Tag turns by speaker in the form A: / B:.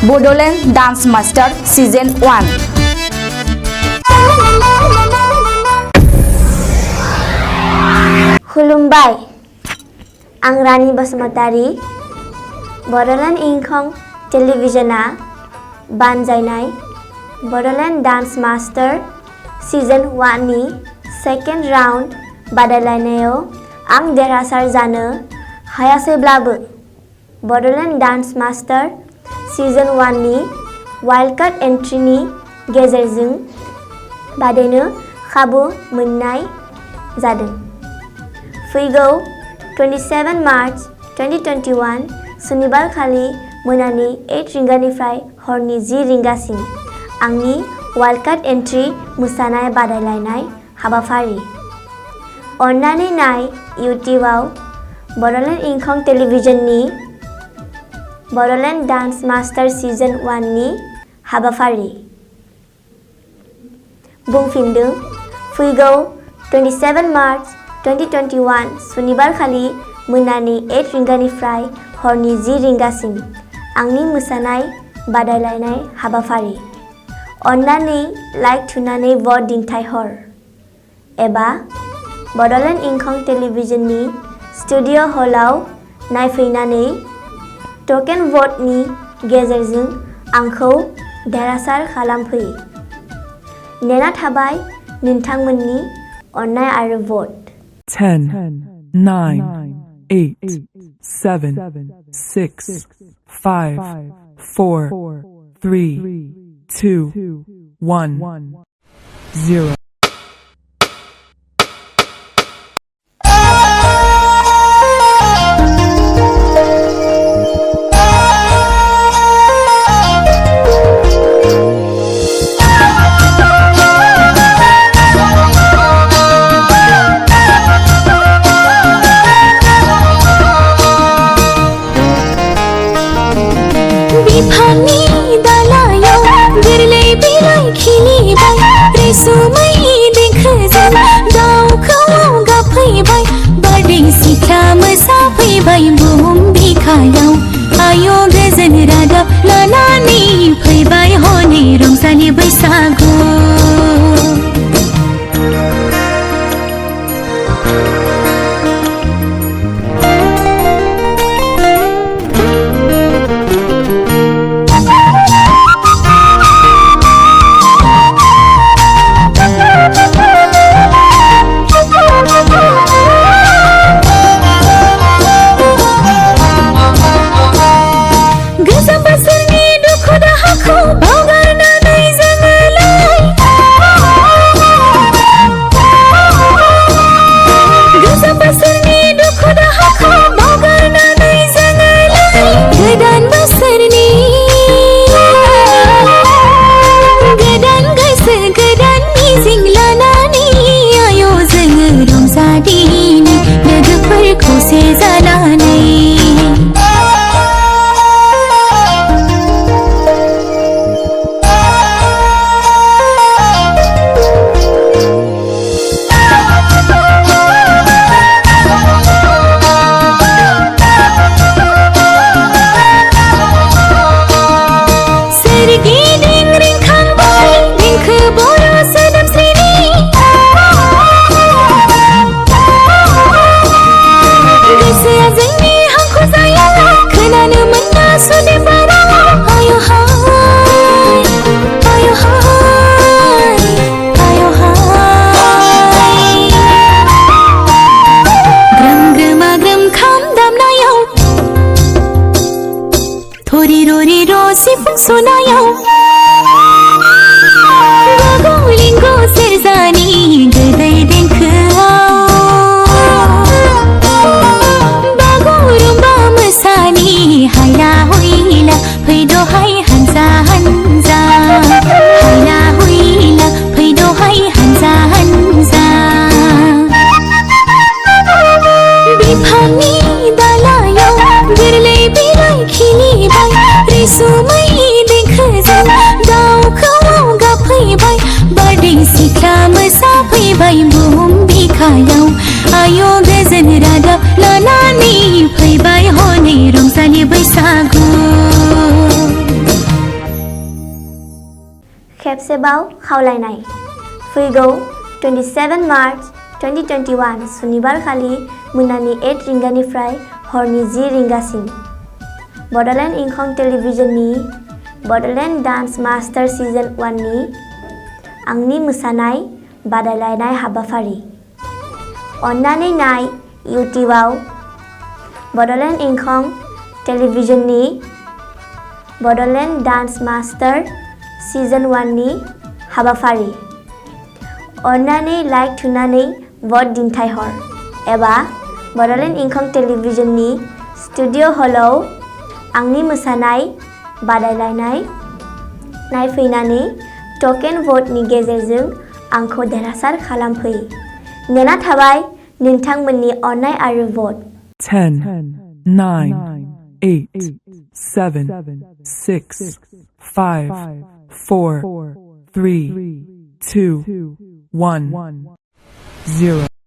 A: Bodoland dance master season 1।
B: खुलुमबाय, आं रानी बसुमतारी। बड'लेण्ड इंखं टेलिभिजनआ बानजायनाय बड'लेण्ड डान्स मास्टार सीजन 1 नि सेकेन्ड राउन्ड बादायलायनायाव आं देरहासार जानो हायासैब्लाबो बड'लेण्ड डान्स मास्टार सीजन 1 नि वाइल्ड कार्ड एन्ट्रिनि गेजेरजों बादायनो खाबु मोननाय जादों। फैगौ 27 मार्च 2021 सुनिबार खालि मोनानि 8 रिंगानिफ्राय हरनि 10 रिंगासिम आंनि वाइल्ड कार्ड एन्ट्रि मोसानाय बादायलायनाय हाबाफारि। अन्नानै नाय इउटिउबआव बड'लेण्ड इंखं टेलिभिजननि बड'लेण्ड डान्स मास्टार सीजन 1 नि हाबाफारि। बुंफिनदों, फैगौ 27 मार्च 2021 सुनिबार खालि मोनानि 8 रिंगानिफ्राय हरनि 10 रिंगासिम आंनि मोसानाय बादायलायनाय हाबाफारि। अन्नानै लाइक थुनानै भट दिन्थिहर एबा बड'लेण्ड इंखं टेलिभिजननि स्टुडिअ हलाव नायफैनानै टकेन भटनि गेजेरजों आंखौ देरहासार खालामफै। नेना थाबाय नोंथांमोननि अननाय आरो भट।
C: 10, 9, 8, 7, 6, 5, 4, 3, 2, 1, 0.
D: आयो गोजोन रादाब लानानै फैबाय हनै रंजालि बैसागु। सिफुं सुनायाव गगलिंगु सेरजानि गोदै देंखोआव बागुरुम्बा मोसानि हायला हुइला फैद'हाय हानजा हानजा हायला हुइला फैद'हाय हानजा हानजा। बिफांनि दालायाव गोरलै बिलाइ खिलिबाय रैसुमै देंखोजों दाउखौआव गाबफैबाय बारदै सिख्ला मोसाफैबाय बुहुम बिखायाव आयो गोजोन रादाब लानानै फैबाय हनै रंजालि बैसागु।
B: खेबसेबाव खावलायनाय फैगौ 27 मार्च 2021 सुनिबारखालि मोनानि 8 रिंगानिफ्राय हरनि 10 रिंगासिम बड'लेण्ड इंखं टेलिभिजननि बड'लेण्ड डान्स मास्टार सिजन 1 नि आंनि मोसानाय बादायलायनाय हाबाफारि अन्नानै नाय इउटिउबआव बड'लेण्ड इंखं टेलिभिजननि बड'लेण्ड डान्स मास्टार सिजन 1 नि हाबाफारि अन्नानै लाइक थुनानै भट दिन्थिहर एबा बड'लेण्ड इंखं टेलिभिजननि स्टुडिअ हलाव आंनि मोसानाय बादायलायनाय नायफैनानै टकेन भटनि गेजेरजों आंखौ देरहासार खालामफै नेना थाबाय नोंथांमोननि अननाय आरो भट
C: 10, 9, 8, 7, 6, 5, 4, 3, 2, 1, 0.